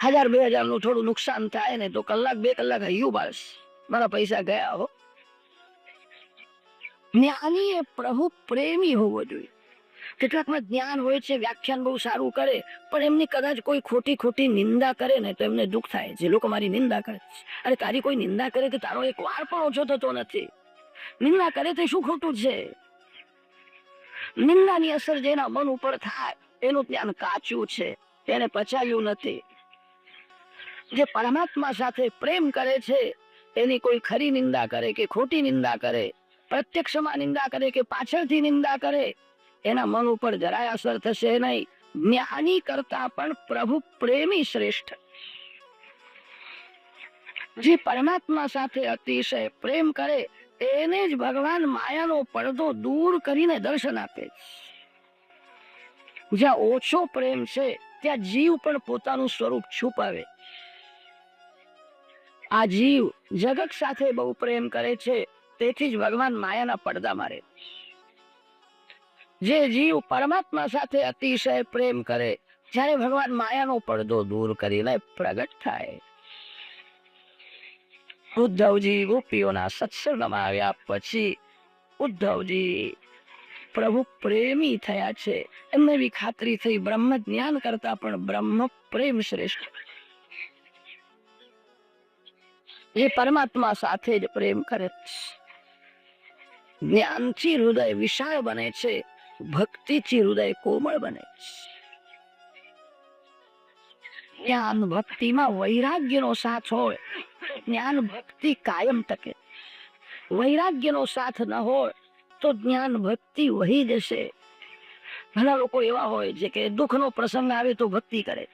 1000-2000 નું થોડું નુકસાન થાય ને તો કલાક 2 કલાક હૈયું બાળસ, મારા પૈસા ગયા હો. જ્ઞાની એ પ્રભુ પ્રેમી હોવો જોઈએ. કેટલાકમાં જ્ઞાન હોય છે, વ્યાખ્યાન બહુ સારું કરે, પણ એમની કદાચ કોઈ ખોટી ખોટી નિંદા કરે ને તો એમને દુઃખ થાય. જે લોકો મારી નિંદા કરે, અરે તારી કોઈ નિંદા કરે તો તારો એક વાર પણ ઓછો થતો નથી. નિંદા કરે તો શું ખોટું છે? નિંદાની અસર જેના મન ઉપર થાય એનું જ્ઞાન કાચું છે, તેને પચાવ્યું નથી. જે પરમાત્મા સાથે પ્રેમ કરે છે એની કોઈ ખરી નિંદા કરે કે ખોટી નિંદા કરે, પ્રત્યક્ષમાં નિંદા કરે કે પાછળથી નિંદા કરે, એના મન ઉપર જરાય અસર થશે નહીં. જ્ઞાની કરતા પણ પ્રભુ પ્રેમી શ્રેષ્ઠ. જે પરમાત્મા સાથે અતિશય પ્રેમ કરે એને જ ભગવાન માયાનો પડદો દૂર કરીને દર્શન આપે. જ્યાં ઓછો પ્રેમ છે ત્યાં જીવ પણ પોતાનું સ્વરૂપ છુપાવે. આ જીવ જગત સાથે બહુ પ્રેમ કરે છે, તેથી જ ભગવાન માયાના પડદા મારે. જે જીવ પરમાત્મા સાથે અતિશય પ્રેમ કરે, જ્યારે ભગવાન માયાનો પડદો દૂર કરીને પ્રગટ થાય. ઉદ્ધવજી ગોપીઓના સત્સંગમાં આવ્યા પછી ઉદ્ધવજી પ્રભુ પ્રેમી થયા છે. એમને બી ખાતરી થઈ બ્રહ્મ જ્ઞાન કરતા પણ બ્રહ્મ પ્રેમ શ્રેષ્ઠ. જે પરમાત્મા સાથે જ પ્રેમ કરે છે, જ્ઞાનથી હૃદય વિશાળ બને છે, ભક્તિથી હૃદય કોમળ બને છે. જ્ઞાન ભક્તિમાં વૈરાગ્યનો સાથ હોય, જ્ઞાન ભક્તિ કાયમ ટકે. વૈરાગ્યનો સાથ ન હોય તો જ્ઞાન ભક્તિ વહી જશે. ઘણા લોકો એવા હોય છે કે દુઃખનો પ્રસંગ આવે તો ભક્તિ કરે,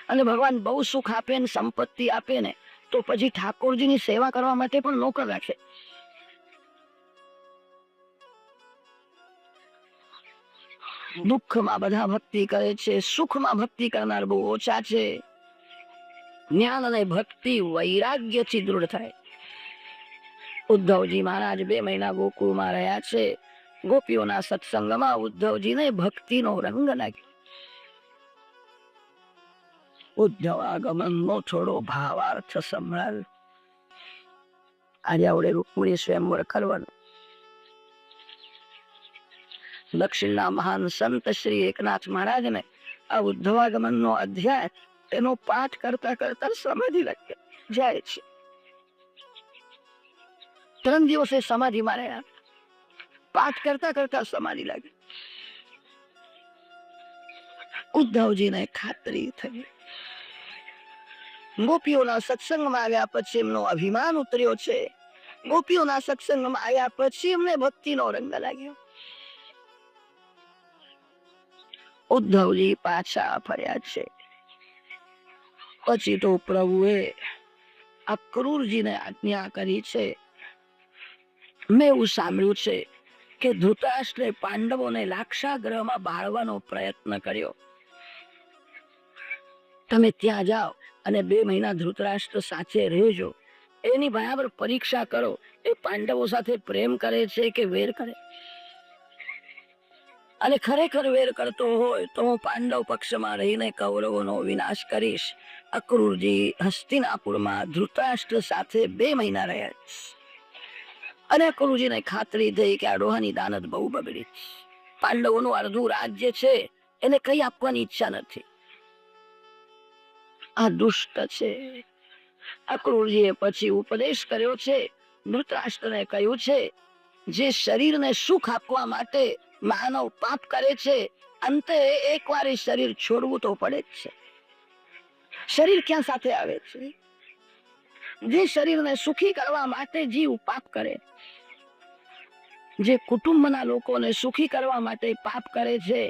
અને ભગવાન બહુ સુખ આપે ને સંપત્તિ આપે ને તો પછી ઠાકોરજીની સેવા કરવા માટે પણ નોકર રાખે. દુઃખમાં બધા ભક્તિ કરે છે, સુખમાં ભક્તિ કરનાર બહુ ઓછા છે. જ્ઞાન અને ભક્તિ વૈરાગ્યથી દૃઢ થાય. ઉદ્ધવજી મહારાજ 2 મહિના ગોકુળમાં રહ્યા છે. ગોપીઓના સત્સંગમાં ઉદ્ધવજીને ભક્તિનો રંગ લાગ્યો. ઉદ્ધવ આગમનનો થોડો ભાવાર્થ સંભળાવ્યો. આજે આવડે રૂકમણી સ્વયંવર કરવાનું. દક્ષિણના મહાન સંત શ્રી એકનાથ મહારાજને આ ઉદ્ધવાગમનનો અધ્યાય એનો પાઠ કરતા કરતા સમાધિ લાગ્યા જાય છે. 3 દિવસે સમાધિમાં રહ્યા, પાઠ કરતા કરતા સમાધિ લાગી. ઉદ્ધવજીને ખાતરી થઈ ગોપીઓના સત્સંગમાં આવ્યા પછી એમનો અભિમાન ઉતર્યો છે. ગોપીઓના સત્સંગમાં આવ્યા પછી એમને ભક્તિનો રંગ લાગ્યો. ઉદ્ધવજી પાછા ફર્યા છે. પછી તો પ્રભુએ અક્રૂરજીને આજ્ઞા કરી છે. મેં એવું સાંભળ્યું છે કે ધૃતરાષ્ટ્રે પાંડવોને લાક્ષાગૃહમાં બાળવાનો પ્રયત્ન કર્યો. તમે ત્યાં જાઓ અને 2 મહિના ધૃતરાષ્ટ્ર સાથે રહેજો, એની બરાબર પરીક્ષા કરો. એ પાંડવો સાથે પ્રેમ કરે છે કે વેર કરે, અને ખરેખર વેર કરતો હોય તો હું પાંડવ પક્ષમાં રહીને કૌરવોનો વિનાશ કરીશ. અક્રૂરજી હસ્તિનાપુરમાં ધૃતરાષ્ટ્ર સાથે 2 મહિના રહ્યા, અને અક્રૂરજીને ખાતરી થઈ કે આ ડોહાની દાનત બહુ બગડી. પાંડવોનું અડધું રાજ્ય છે એને કઈ આપવાની ઈચ્છા નથી, આ દુષ્ટ છે. અક્રૂરજીએ પછી ઉપદેશ કર્યો છે. ધૃતરાષ્ટ્રને કહ્યું છે જે શરીરને સુખ આપવા માટે માનવ પાપ કરે છે, અંતે એકવાર એ શરીર છોડવું તો પડે જ છે. શરીર ક્યાં સાથે આવે છે? જે શરીરને સુખી કરવા માટે જીવ પાપ કરે, જે કુટુંબના લોકોને સુખી કરવા માટે પાપ કરે છે,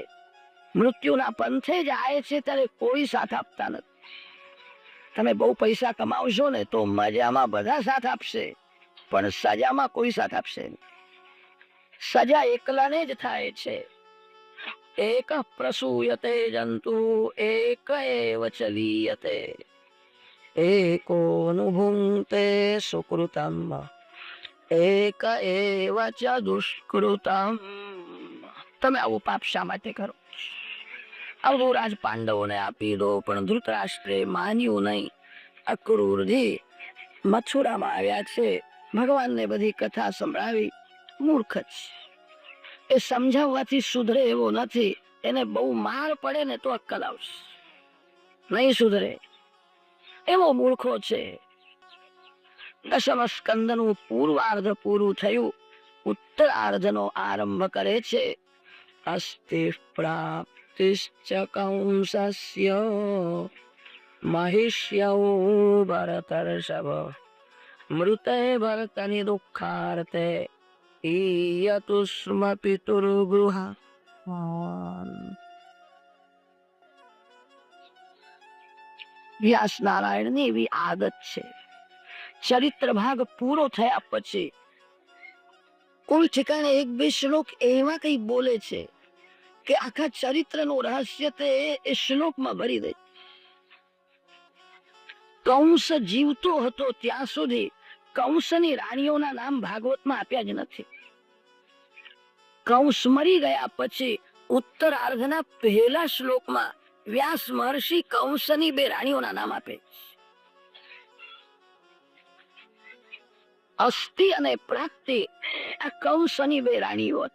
મૃત્યુના પંથે જાય છે ત્યારે કોઈ સાથ આપતા નથી. તમે બહુ પૈસા કમાવશો ને તો મજામાં બધા સાથ આપશે, પણ સજામાં કોઈ સાથ આપશે નહીં. સજા એકલાને જ થાય છે. એક પ્રસૂયતે જંતુ એક એવ ચ લીયતે. એકોનુભુંક્તે સુકૃતમ એક એવ ચ દુષ્કૃતમ. તમે આવું પાપ શા માટે કરો? આવું રાજ પાંડવોને આપી દો, પણ ધૃતરાષ્ટ્રે માન્યું નહીં. અક્રૂરજી મથુરામાં આવ્યા છે, ભગવાનને બધી કથા સંભળાવી. મૂર્ખ છે, એ સમજાવવાથી સુધરે એવો નથી. એને બહુ માર પડે ને તો અક્કલ આવશે, નહીં સુધરે એવો મૂર્ખો છે. દશમ સ્કંદનું પૂર્વાર્ધ પૂરું થયું, ઉત્તરાર્ધનો આરંભ કરે છે. અસ્તિ પ્રાપ્તિશ્ચ કંસસ્ય મહિષ્યૌ ભરતર્ષભ મૃતે ભરતનિ દુઃખાર્તે ઈયતુ સ્મ પિતુર્ગૃહા. વ્યાસ નારાયણની એવી આદત છે, ચરિત્ર ભાગ પૂરો થયા પછી કોઈ ઠેકાણે એક બે શ્લોક એવા કઈ બોલે છે કે આખા ચરિત્રનું રહસ્ય તે એ શ્લોકમાં ભરી દે. કંસ જીવતો હતો ત્યાં સુધી કંસની રાણીઓના નામ ભાગવતમાં આપ્યા જ નથી. કંસ મરી ગયા પછી ઉત્તરાર્ધના પહેલા શ્લોકમાં વ્યાસ મહર્ષિ કંસની બે રાણીઓના નામ આપે. અસ્થિ અને પ્રાપ્તિ આ કંસની બે રાણીઓ.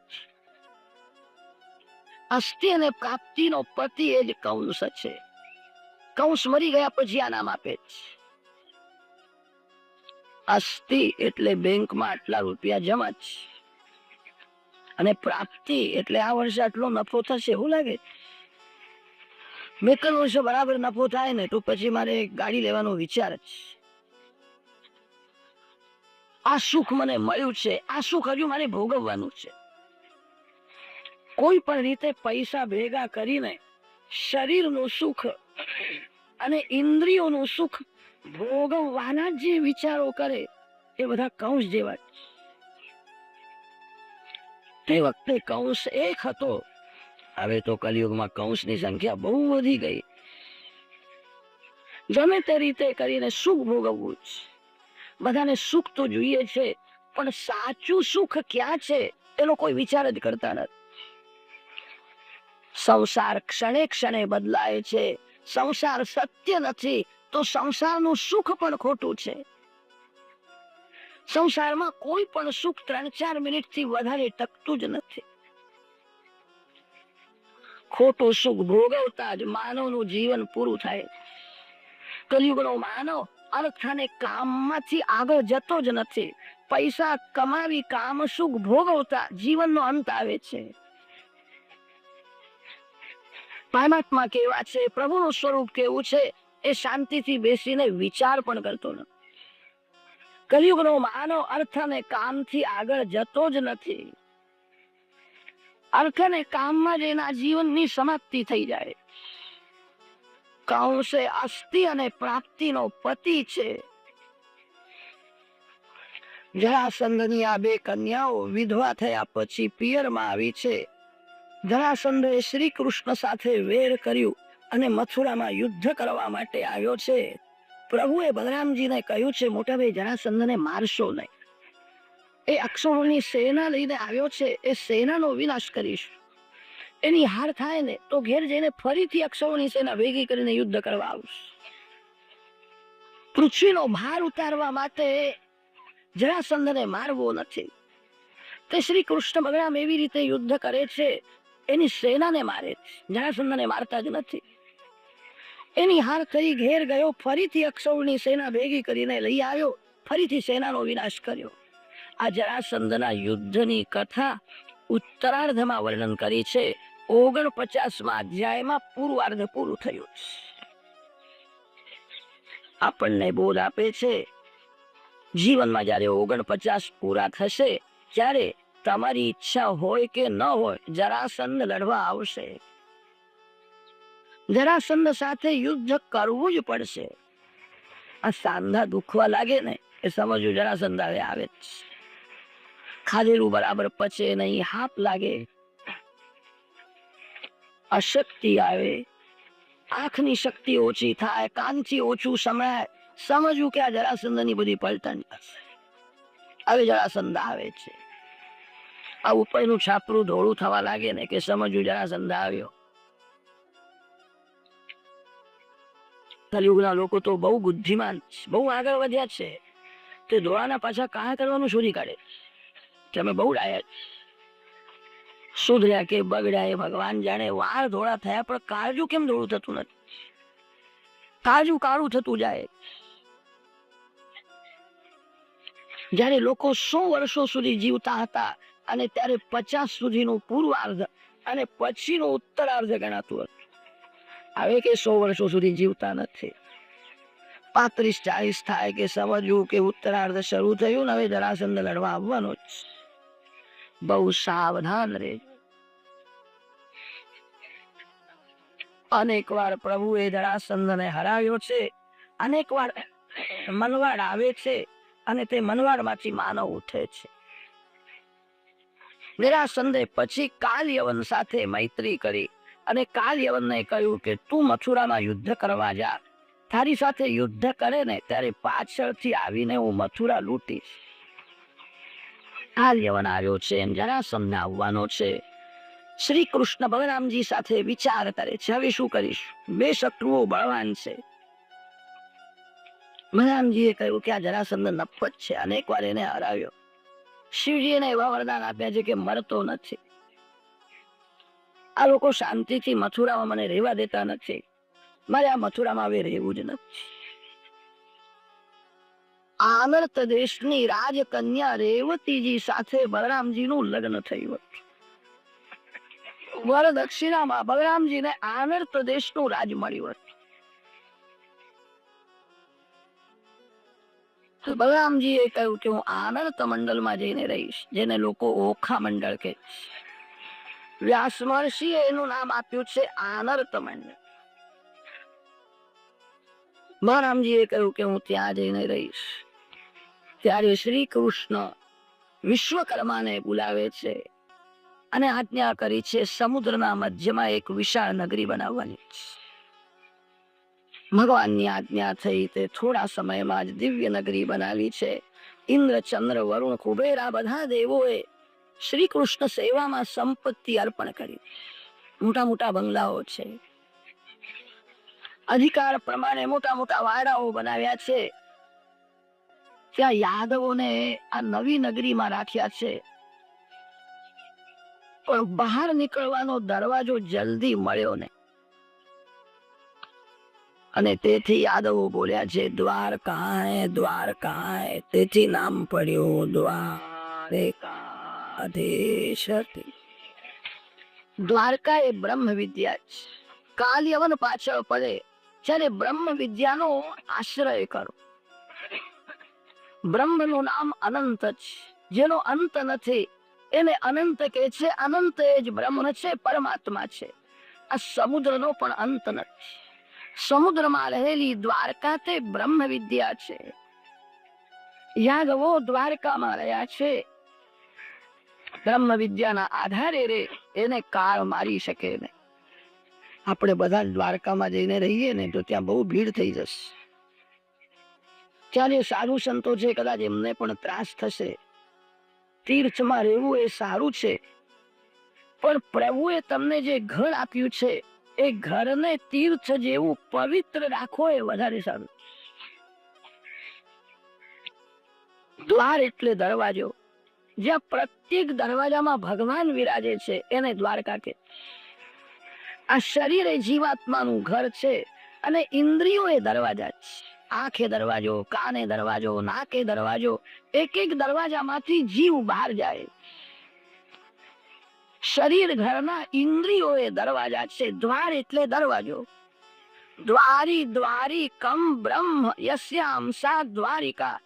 અસ્થિ અને પ્રાપ્તિનો પતિ એ જ કંસ છે. કંસ મરી ગયા પછી આ નામ આપે છે. અસ્થિ એટલે બેંકમાં આટલા રૂપિયા જમા છે, અને પ્રાપ્તિ એટલે આ વર્ષે આટલો નફો થશે એવું લાગે. બે ત્રણ વર્ષે બરાબર નફો થાય ને તો પછી મારે ગાડી લેવાનો વિચાર છે. આ સુખ મને મળ્યું છે, આ સુખ હજુ મારે ભોગવવાનું છે. કોઈ પણ રીતે પૈસા ભેગા કરીને શરીરનું સુખ અને ઇન્દ્રિયોનું સુખ ભોગવવાના જે વિચારો કરે એ બધા કંસ જેવા. તે વખતે કંસ એક હતો, હવે તો કલિયુગમાં કંસની સંખ્યા બહુ વધી ગઈ. ગમે તે રીતે કરીને સુખ ભોગવવું છે. બધાને સુખ તો જોઈએ છે, પણ સાચું સુખ ક્યાં છે એનો કોઈ વિચાર જ કરતા નથી. સંસાર ક્ષણે ક્ષણે બદલાય છે. સંસાર સત્ય નથી તો સંસારનું સુખ પણ ખોટું છે. સંસારમાં કોઈ પણ સુખ 3-4 મિનિટથી વધારે ટકતું જ નથી. ખોટું સુખ ભોગવતા જ માનવનું જીવન પૂરું થાય. કલિયુગનો માનવ અર્થ અને કામમાંથી આગળ જતો જ નથી. પૈસા કમાવી કામ સુખ ભોગવતા જીવનનો અંત આવે છે. પરમાત્મા કેવા છે, પ્રભુનું સ્વરૂપ કેવું છે એ શાંતિથી બેસીને વિચાર પણ કરતો નથી. કલિયુગનો માનવ અર્થ અને કામથી આગળ જતો જ નથી. અર્થ અને કામમાં જ એના જીવનની સમાપ્તિ થઈ જાય. કંસે અસ્થિ અને પ્રાપ્તિનો પતિ છે. જરાસંધની આ બે કન્યાઓ વિધવા થયા પછી પિયરમાં આવી છે. જરાસંધે શ્રી કૃષ્ણ સાથે વેર કર્યું અને મથુરામાં યુદ્ધ કરવા માટે આવ્યો છે. પ્રભુએ બલરામજીને કહ્યું છે, મોટા ભાઈ જરાસંધને મારશો નહીં. એ અક્ષરોની સેના લઈને આવ્યો છે, એ સેનાનો વિનાશ કરીશ. એની હાર થાય ને તો ઘેર જઈને ફરીથી અક્ષરોની સેના ભેગી કરીને યુદ્ધ કરવા આવશે. પૃથ્વીનો ભાર ઉતારવા માટે જરાસંધને મારવો નથી. તે શ્રી કૃષ્ણ બલરામ એવી રીતે યુદ્ધ કરે છે, એની સેનાને મારે છે, જરાસંધને મારતા જ નથી. એની હાર થઈ ઘેર ગયો, ફરીથી અક્ષૌની સેના ભેગી કરીને લઈ આવ્યો, ફરીથી સેનાનો વિનાશ કર્યો. આ જરાસંધના યુદ્ધની કથા ઉત્તરાર્ધમાં વર્ણન કરી છે. 49મા અધ્યાયમાં પૂર્વાર્ધ પૂરું થયું છે. આપણને બોધ આપે છે, જીવનમાં જયારે 49 પૂરા થશે ત્યારે તમારી ઈચ્છા હોય કે ન હોય, જરાસંધ લડવા આવશે. જરાસંધ સાથે યુદ્ધ કરવું જ પડશે. આ સાંધા દુખવા લાગે ને એ સમજવું જરાસંધ હવે આવે જ. ખાધેલું બરાબર પચે નહીં, હાથ લાગે, અશક્તિ આવે, આંખની શક્તિ ઓછી થાય, કાનથી ઓછું સંભળાય, સમજવું કે આ જરાસંધની બધી પલટણ થશે. હવે જરાસંધ આવે છે, આ ઉપરનું છાપરું ધોળું થવા લાગે ને કે સમજવું જરાસંધ આવ્યો. કલયુગના લોકો તો બહુ બુદ્ધિમાન છે, બહુ આગળ વધ્યા છે. તે ધોળાના પાછા કાં કરવાનું શોધી કાઢે કે અમે બહુ ડાયા સુધર્યા કે બગડ્યા એ ભગવાન જાણે. વાર ધોળા થયા પણ કાળજું કેમ ધોળું થતું નથી? કાળજું કાળું થતું જાય. જયારે લોકો 100 વર્ષો સુધી જીવતા હતા અને ત્યારે 50 સુધીનું પૂર્વાર્ધ અને પછીનું ઉત્તરાર્ધ ગણાતું હતું. હવે કે 100 વર્ષો સુધી જીવતા નથી. 35-40 થાય કે સમજવું કે ઉત્તરાર્ધ શરૂ થયું ને હવે જરાસંધ લડવા આવવાનો જ. બહુ સાવધાન રહેજો. અનેક વાર પ્રભુએ જરાસંધને હરાવ્યો છે, અનેક વાર મનવાડ આવે છે અને તે મનવાડમાંથી માનવ ઉઠે છે. જરાસંધે પછી કાલયવન સાથે મૈત્રી કરી અને કાલયવનને કહ્યું કે તું મથુરામાં યુદ્ધ કરવા જા. તારી સાથે યુદ્ધ કરે ને ત્યારે પાછળથી આવીને હું મથુરા લૂંટીશ. કાલયવન આવ્યો છે એમ જરાસંધને આવવાનો છે. શ્રી કૃષ્ણ બલરામજી સાથે વિચાર કરે છે, હવે શું કરીશું? બે શત્રુઓ બળવાન છે. બલરામજીએ કહ્યું કે આ જરાસંધ નફત છે, અનેક વાર એને હરાવ્યો. શિવજીએ એવા વરદાન આપ્યા છે કે મરતો નથી. આ લોકો શાંતિથી મથુરામાં મને રહેવા દેતા નથી. મારે આ મથુરામાં હવે રહેવું જ નથી. આનર્ત દેશની રાજકન્યા રેવતીજી સાથે બલરામજીનું લગ્ન થયું હતું. વરદક્ષિણામાં બલરામજીને આનર્ત દેશનું રાજ મળ્યું હતું. તો બલરામજીએ કહ્યું કે હું આનર્ત મંડળમાં જઈને રહીશ, જેને લોકો ઓખા મંડળ કહે છે. વ્યાસ મહર્ષિએ એનું નામ આપ્યું છે આનર્ત મંડળ. બલરામજીએ કહ્યું કે હું ત્યાં જઈને રહીશ. ત્યારે શ્રી કૃષ્ણ વિશ્વકર્માને બોલાવે છે અને આજ્ઞા કરી છે સમુદ્રના મધ્યમાં એક વિશાળ નગરી બનાવવાની છે. ભગવાનની આજ્ઞા થઈ તે થોડા સમયમાં જ દિવ્ય નગરી બનાવી છે. ઇન્દ્ર, ચંદ્ર, વરુણ, કુબેર આ બધા દેવોએ શ્રી કૃષ્ણ સેવામાં સંપત્તિ અર્પણ કરી. મોટા મોટા બંગલાઓ છે, અધિકાર પ્રમાણે મોટા મોટા વાડાઓ બનાવ્યા છે. ત્યાં યાદવોને આ નવી નગરીમાં રાખ્યા છે, પણ બહાર નીકળવાનો દરવાજો જલ્દી મળ્યો ને, અને તેથી યાદવો બોલ્યા છે દ્વારકાય દ્વારકાય. તેથી નામ પડ્યું દ્વારકાધીશ. દ્વારકા એ બ્રહ્મ વિદ્યા છે. કાલયવન પાછળ પડે ત્યારે બ્રહ્મ વિદ્યાનો આશ્રય કરો. બ્રહ્મનું નામ અનંત છે, જેનો અંત નથી એને અનંત કહે છે. અનંત એ જ બ્રહ્મ છે, પરમાત્મા છે. આ સમુદ્રનો પણ અંત નથી. સમુદ્રમાં રહેલી દ્વારકા તે બ્રહ્મ વિદ્યા છે. યાદવો દ્વારકામાં રહ્યા છે. બ્રહ્મ વિદ્યાના આધારે રે એને કાળ મારી શકે ને. આપણે બધા દ્વારકામાં જઈને રહીએ ને તો ત્યાં બહુ ભીડ થઈ જશે. ત્યાં જે સાધુ સંતો છે કદાચ એમને પણ ત્રાસ થશે. તીર્થમાં રહેવું એ સારું છે, પણ પ્રભુએ તમને જે ઘર આપ્યું છે એ ઘરને તીર્થ જેવું પવિત્ર રાખો એ વધારે સારું. દ્વાર એટલે દરવાજો. જ્યાં પ્રત્યેક દરવાજામાં ભગવાન વિરાજે છે એને દ્વારકા કે. આ શરીર એ જીવાત્માનું ઘર છે અને ઇન્દ્રિયો એ દરવાજા છે. આંખે દરવાજો, કાને દરવાજો, નાકે દરવાજો. એક એક દરવાજામાંથી જીવ બહાર જાય. શરીર ઘરના ઇન્દ્રિયો એ દરવાજા છે. દ્વાર એટલે દરવાજો. દ્વારી દ્વારી કમ બ્રહ્મ યસ્યામ સા દ્વારિકા.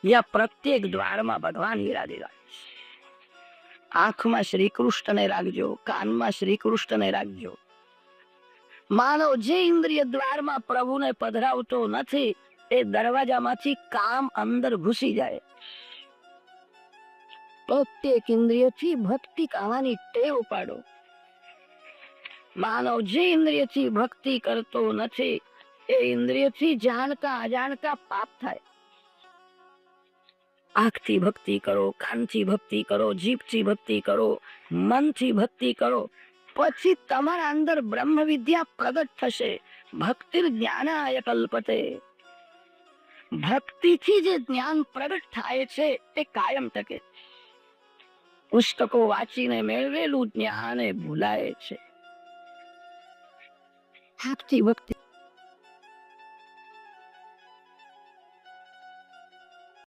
જ્યાં પ્રત્યેક દ્વારમાં ભગવાન વિરાજેલા. આંખમાં શ્રી કૃષ્ણને રાખજો, કાનમાં શ્રી કૃષ્ણને રાખજો. માનવ જે ઇન્દ્રિય દ્વારમાં પ્રભુને પધરાવતો નથી એ દરવાજામાંથી કામ અંદર ઘૂસી જાય. પ્રત્યેક ઇન્દ્રિયથી ભક્તિ કરવાની ટેવ પાડો. માનવ જે ઇન્દ્રિયથી ભક્તિ કરતો નથી એ ઇન્દ્રિયથી જાણતા અજાણતા પાપ થાય. આંખથી ભક્તિ કરો, કાનથી ભક્તિ કરો, જીભથી ભક્તિ કરો, મનથી ભક્તિ કરો, પછી તમારા અંદર બ્રહ્મ વિદ્યા પ્રગટ થશે. ભક્તિ જ્ઞાનાય કલ્પતે. ભક્તિથી જે જ્ઞાન પ્રગટ થાય છે તે કાયમ ટકે. પુસ્તકો વાંચીને મેળવેલું જ્ઞાન એ ભૂલાય છે. ભક્તિ ભક્તિ